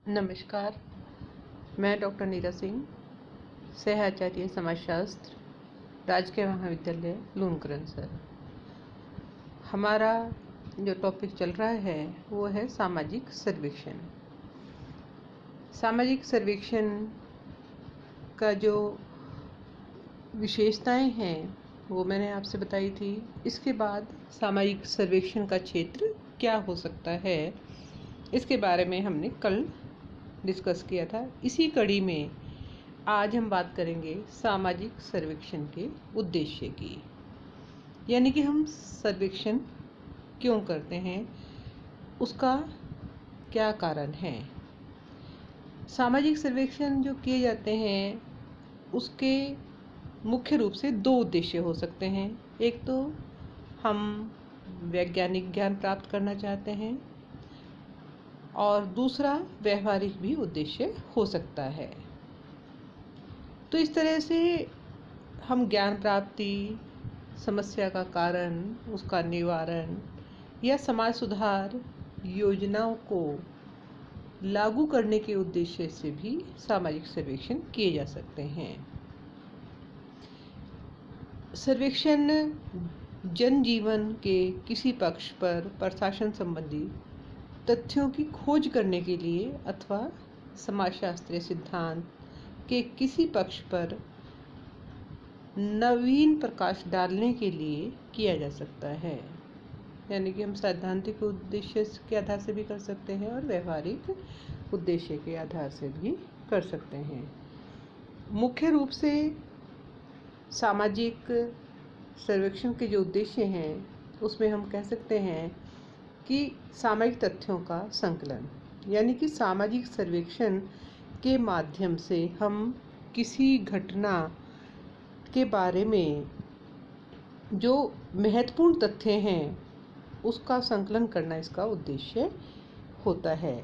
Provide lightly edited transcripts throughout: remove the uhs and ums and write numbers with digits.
नमस्कार। मैं डॉक्टर नीरा सिंह, सहआचार्य समाजशास्त्र, राजकीय महाविद्यालय लूणकरण सर। हमारा जो टॉपिक चल रहा है वो है सामाजिक सर्वेक्षण। सामाजिक सर्वेक्षण का जो विशेषताएं हैं वो मैंने आपसे बताई थी। इसके बाद सामाजिक सर्वेक्षण का क्षेत्र क्या हो सकता है, इसके बारे में हमने कल डिस्कस किया था। इसी कड़ी में आज हम बात करेंगे सामाजिक सर्वेक्षण के उद्देश्य की, यानी कि हम सर्वेक्षण क्यों करते हैं, उसका क्या कारण है। सामाजिक सर्वेक्षण जो किए जाते हैं उसके मुख्य रूप से दो उद्देश्य हो सकते हैं। एक तो हम वैज्ञानिक ज्ञान प्राप्त करना चाहते हैं और दूसरा व्यवहारिक भी उद्देश्य हो सकता है। तो इस तरह से हम ज्ञान प्राप्ति, समस्या का कारण, उसका निवारण या समाज सुधार योजनाओं को लागू करने के उद्देश्य से भी सामाजिक सर्वेक्षण किए जा सकते हैं। सर्वेक्षण जनजीवन के किसी पक्ष पर प्रशासन संबंधी तथ्यों की खोज करने के लिए अथवा समाजशास्त्रीय सिद्धांत के किसी पक्ष पर नवीन प्रकाश डालने के लिए किया जा सकता है। यानी कि हम सैद्धांतिक उद्देश्य के आधार से भी कर सकते हैं और व्यवहारिक उद्देश्य के आधार से भी कर सकते हैं। मुख्य रूप से सामाजिक सर्वेक्षण के जो उद्देश्य हैं उसमें हम कह सकते हैं कि सामाजिक तथ्यों का संकलन, यानी कि सामाजिक सर्वेक्षण के माध्यम से हम किसी घटना के बारे में जो महत्वपूर्ण तथ्य हैं उसका संकलन करना इसका उद्देश्य होता है।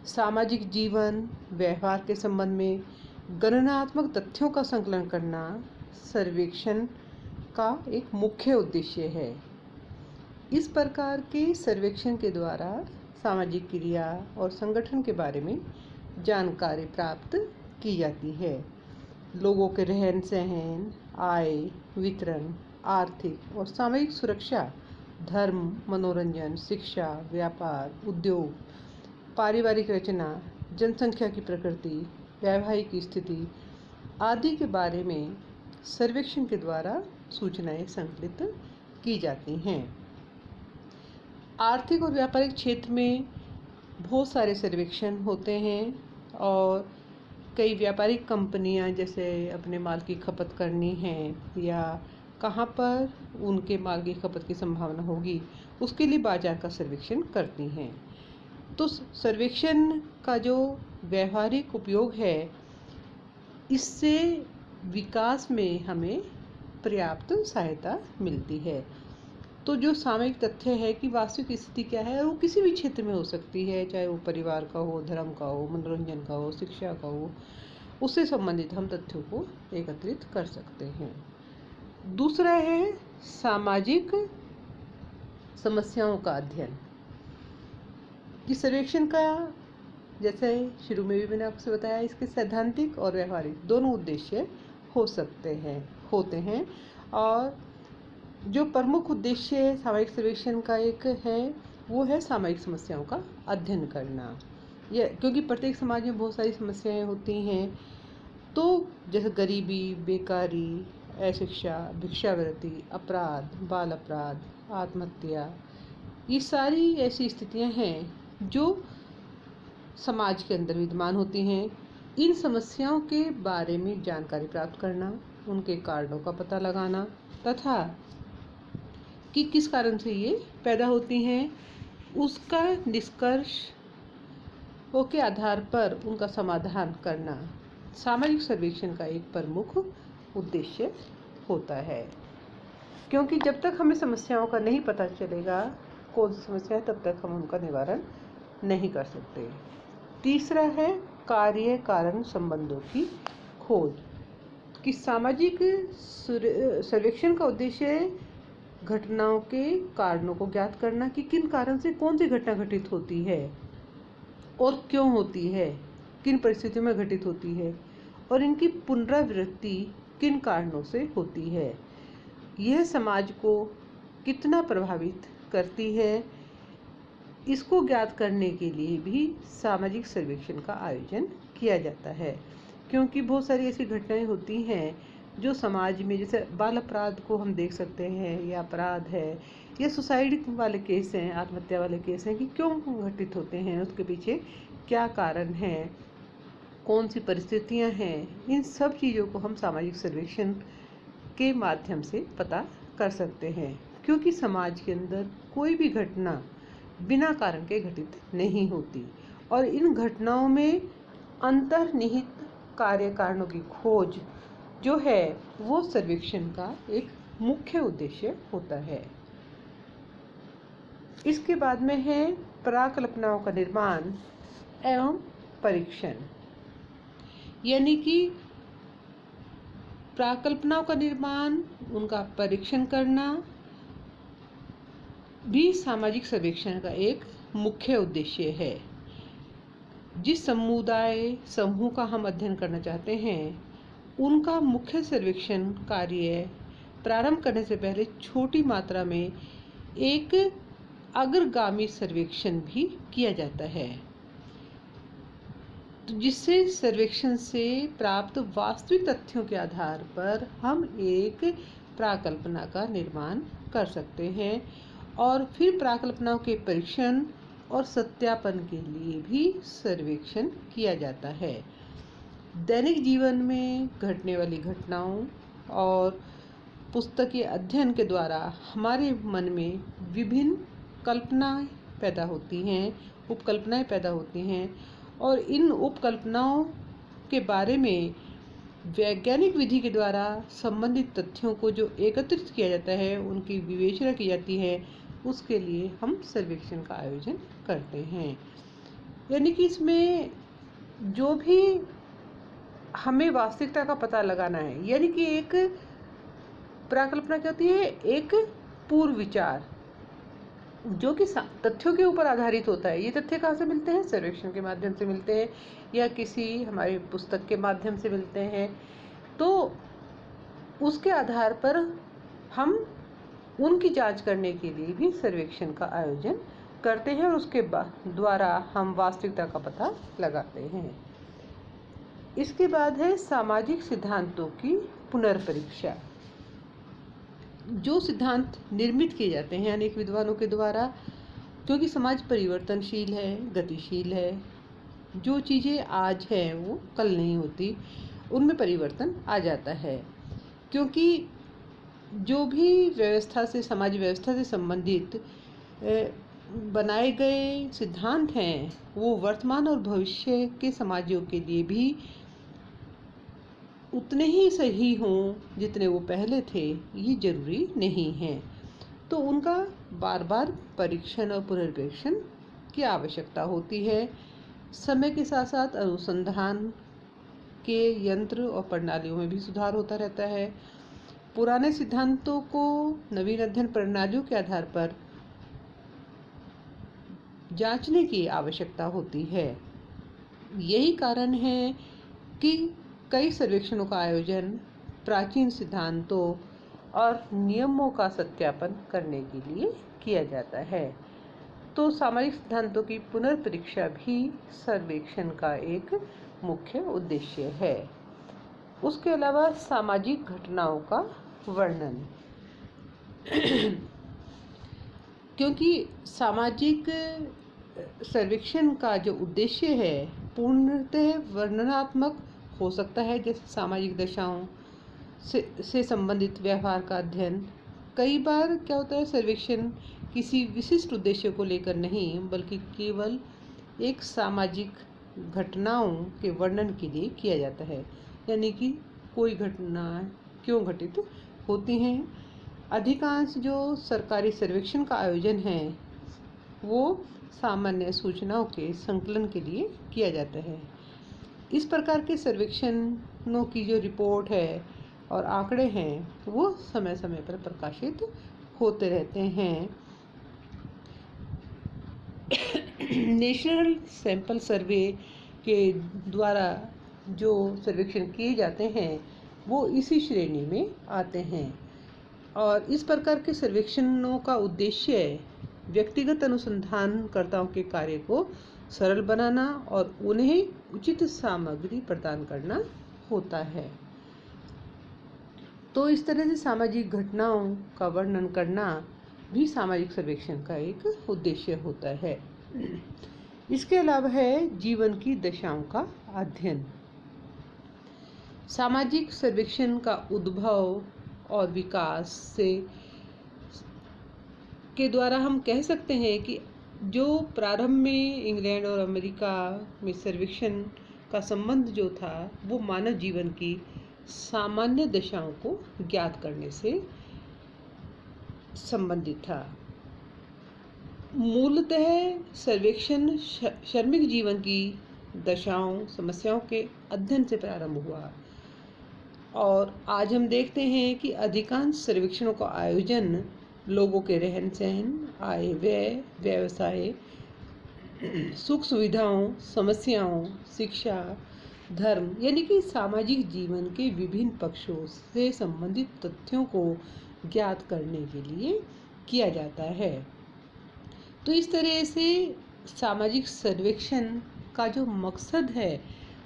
सामाजिक जीवन व्यवहार के संबंध में गणनात्मक तथ्यों का संकलन करना सर्वेक्षण का एक मुख्य उद्देश्य है। इस प्रकार के सर्वेक्षण के द्वारा सामाजिक क्रिया और संगठन के बारे में जानकारी प्राप्त की जाती है। लोगों के रहन सहन, आय वितरण, आर्थिक और सामाजिक सुरक्षा, धर्म, मनोरंजन, शिक्षा, व्यापार, उद्योग, पारिवारिक रचना, जनसंख्या की प्रकृति, वैवाहिक स्थिति आदि के बारे में सर्वेक्षण के द्वारा सूचनाएं संकलित की जाती हैं। आर्थिक और व्यापारिक क्षेत्र में बहुत सारे सर्वेक्षण होते हैं और कई व्यापारिक कंपनियां जैसे अपने माल की खपत करनी है या कहाँ पर उनके माल की खपत की संभावना होगी, उसके लिए बाजार का सर्वेक्षण करती हैं। तो सर्वेक्षण का जो व्यवहारिक उपयोग है, इससे विकास में हमें पर्याप्त सहायता मिलती है। तो जो सामयिक तथ्य है कि वास्तविक स्थिति क्या है, वो किसी भी क्षेत्र में हो सकती है, चाहे वो परिवार का हो, धर्म का हो, मनोरंजन का हो, शिक्षा का हो, उससे संबंधित हम तथ्यों को एकत्रित कर सकते हैं। दूसरा है सामाजिक समस्याओं का अध्ययन। कि सर्वेक्षण का, जैसे शुरू में भी मैंने आपसे बताया, इसके सैद्धांतिक और व्यवहारिक दोनों उद्देश्य होते हैं और जो प्रमुख उद्देश्य सामाजिक सर्वेक्षण का एक है वो है सामाजिक समस्याओं का अध्ययन करना। क्योंकि प्रत्येक समाज में बहुत सारी समस्याएं होती हैं, तो जैसे गरीबी, बेकारी, अशिक्षा, भिक्षावृत्ति, अपराध, बाल अपराध, आत्महत्या, ये सारी ऐसी स्थितियां हैं जो समाज के अंदर विद्यमान होती हैं। इन समस्याओं के बारे में जानकारी प्राप्त करना, उनके कारणों का पता लगाना तथा कि किस कारण से ये पैदा होती हैं, उसका निष्कर्ष के आधार पर उनका समाधान करना सामाजिक सर्वेक्षण का एक प्रमुख उद्देश्य होता है। क्योंकि जब तक हमें समस्याओं का नहीं पता चलेगा कौन सी समस्या है, तब तक हम उनका निवारण नहीं कर सकते। तीसरा है कार्य कारण संबंधों की खोज। कि सामाजिक सर्वेक्षण का उद्देश्य है घटनाओं के कारणों को ज्ञात करना कि किन कारण से कौन सी घटना घटित होती है, और क्यों होती है, किन परिस्थितियों में घटित होती है और इनकी पुनरावृत्ति किन कारणों से होती है, यह समाज को कितना प्रभावित करती है, इसको ज्ञात करने के लिए भी सामाजिक सर्वेक्षण का आयोजन किया जाता है। क्योंकि बहुत सारी ऐसी घटनाएं होती हैं जो समाज में, जैसे बाल अपराध को हम देख सकते हैं, या अपराध है, या सुसाइड वाले केस हैं, आत्महत्या वाले केस हैं, कि क्यों घटित होते हैं, उसके पीछे क्या कारण हैं, कौन सी परिस्थितियां हैं, इन सब चीज़ों को हम सामाजिक सर्वेक्षण के माध्यम से पता कर सकते हैं। क्योंकि समाज के अंदर कोई भी घटना बिना कारण के घटित नहीं होती और इन घटनाओं में अंतर्निहित कार्य कारणों की खोज जो है वो सर्वेक्षण का एक मुख्य उद्देश्य होता है। इसके बाद में है प्राकल्पनाओं का निर्माण एवं परीक्षण, यानी कि प्राकल्पनाओं का निर्माण, उनका परीक्षण करना भी सामाजिक सर्वेक्षण का एक मुख्य उद्देश्य है। जिस समुदाय समूह का हम अध्ययन करना चाहते हैं, उनका मुख्य सर्वेक्षण कार्य प्रारंभ करने से पहले छोटी मात्रा में एक अग्रगामी सर्वेक्षण भी किया जाता है, तो जिससे सर्वेक्षण से प्राप्त वास्तविक तथ्यों के आधार पर हम एक प्राकल्पना का निर्माण कर सकते हैं और फिर प्राकल्पनाओं के परीक्षण और सत्यापन के लिए भी सर्वेक्षण किया जाता है। दैनिक जीवन में घटने वाली घटनाओं और पुस्तकीय अध्ययन के द्वारा हमारे मन में विभिन्न कल्पनाएं पैदा होती हैं, उपकल्पनाएं पैदा होती हैं और इन उपकल्पनाओं के बारे में वैज्ञानिक विधि के द्वारा संबंधित तथ्यों को जो एकत्रित किया जाता है, उनकी विवेचना की जाती है, उसके लिए हम सर्वेक्षण का आयोजन करते हैं। यानी कि इसमें जो भी हमें वास्तविकता का पता लगाना है, यानी कि एक प्राकल्पना क्या होती है, एक पूर्व विचार जो कि तथ्यों के ऊपर आधारित होता है। ये तथ्य कहाँ से मिलते हैं, सर्वेक्षण के माध्यम से मिलते हैं या किसी हमारी पुस्तक के माध्यम से मिलते हैं। तो उसके आधार पर हम उनकी जांच करने के लिए भी सर्वेक्षण का आयोजन करते हैं और उसके द्वारा हम वास्तविकता का पता लगाते हैं। इसके बाद है सामाजिक सिद्धांतों की पुनर्परीक्षा। जो सिद्धांत निर्मित किए जाते हैं अनेक विद्वानों के द्वारा, क्योंकि समाज परिवर्तनशील है, गतिशील है, जो चीज़ें आज हैं वो कल नहीं होती, उनमें परिवर्तन आ जाता है। क्योंकि जो भी व्यवस्था से, समाज व्यवस्था से संबंधित बनाए गए सिद्धांत हैं, वो वर्तमान और भविष्य के समाजों के लिए भी उतने ही सही हों जितने वो पहले थे, ये जरूरी नहीं है। तो उनका बार बार परीक्षण और पुनर्परीक्षण की आवश्यकता होती है। समय के साथ साथ अनुसंधान के यंत्र और प्रणालियों में भी सुधार होता रहता है। पुराने सिद्धांतों को नवीन अध्ययन प्रणालियों के आधार पर जांचने की आवश्यकता होती है। यही कारण है कि कई सर्वेक्षणों का आयोजन प्राचीन सिद्धांतों और नियमों का सत्यापन करने के लिए किया जाता है। तो सामाजिक सिद्धांतों की पुनर्परीक्षा भी सर्वेक्षण का एक मुख्य उद्देश्य है। उसके अलावा सामाजिक घटनाओं का वर्णन क्योंकि सामाजिक सर्वेक्षण का जो उद्देश्य है पूर्णतः वर्णनात्मक हो सकता है, जैसे सामाजिक दशाओं से संबंधित व्यवहार का अध्ययन। कई बार क्या होता है, सर्वेक्षण किसी विशिष्ट उद्देश्य को लेकर नहीं, बल्कि केवल एक सामाजिक घटनाओं के वर्णन के लिए किया जाता है, यानी कि कोई घटना क्यों घटित होती हैं। अधिकांश जो सरकारी सर्वेक्षण का आयोजन है वो सामान्य सूचनाओं के संकलन के लिए किया जाता है। इस प्रकार के सर्वेक्षणों की जो रिपोर्ट है और आंकड़े हैं वो समय समय पर प्रकाशित होते रहते हैं। नेशनल सैंपल सर्वे के द्वारा जो सर्वेक्षण किए जाते हैं वो इसी श्रेणी में आते हैं। और इस प्रकार के सर्वेक्षणों का उद्देश्य व्यक्तिगत अनुसंधानकर्ताओं के कार्य को सरल बनाना और उन्हें उचित सामग्री प्रदान करना होता है। तो इस तरह से सामाजिक घटनाओं का वर्णन करना भी सामाजिक सर्वेक्षण का एक उद्देश्य होता है। इसके अलावा है जीवन की दशाओं का अध्ययन। सामाजिक सर्वेक्षण का उद्भव और विकास से के द्वारा हम कह सकते हैं कि जो प्रारंभ में इंग्लैंड और अमेरिका में सर्वेक्षण का संबंध जो था वो मानव जीवन की सामान्य दशाओं को ज्ञात करने से संबंधित था। मूलतः सर्वेक्षण श्रमिक जीवन की दशाओं समस्याओं के अध्ययन से प्रारंभ हुआ और आज हम देखते हैं कि अधिकांश सर्वेक्षणों का आयोजन लोगों के रहन सहन, आय व्यय, व्यवसाय, सुख सुविधाओं, समस्याओं, शिक्षा, धर्म यानी कि सामाजिक जीवन के विभिन्न पक्षों से संबंधित तथ्यों को ज्ञात करने के लिए किया जाता है। तो इस तरह से सामाजिक सर्वेक्षण का जो मकसद है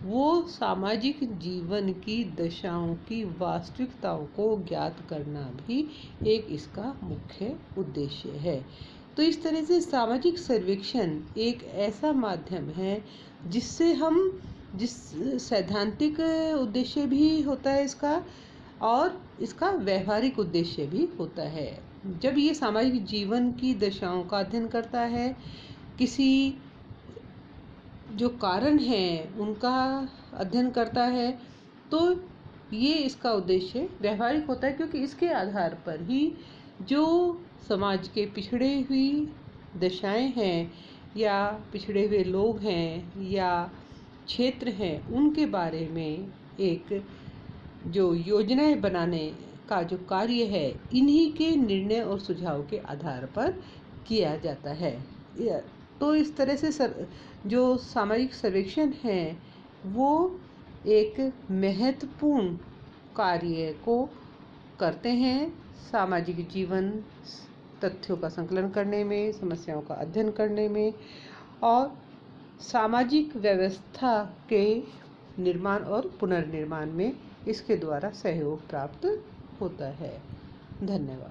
वो सामाजिक जीवन की दशाओं की वास्तविकताओं को ज्ञात करना भी एक इसका मुख्य उद्देश्य है। तो इस तरह से सामाजिक सर्वेक्षण एक ऐसा माध्यम है जिससे जिस सैद्धांतिक उद्देश्य भी होता है इसका और इसका व्यवहारिक उद्देश्य भी होता है। जब ये सामाजिक जीवन की दशाओं का अध्ययन करता है, किसी जो कारण हैं उनका अध्ययन करता है, तो ये इसका उद्देश्य व्यवहारिक होता है, क्योंकि इसके आधार पर ही जो समाज के पिछड़े हुई दशाएं हैं या पिछड़े हुए लोग हैं या क्षेत्र हैं उनके बारे में एक जो योजनाएं बनाने का जो कार्य है इन्हीं के निर्णय और सुझाव के आधार पर किया जाता है। तो इस तरह से जो सामाजिक सर्वेक्षण है वो एक महत्वपूर्ण कार्य को करते हैं सामाजिक जीवन तथ्यों का संकलन करने में, समस्याओं का अध्ययन करने में और सामाजिक व्यवस्था के निर्माण और पुनर्निर्माण में इसके द्वारा सहयोग प्राप्त होता है। धन्यवाद।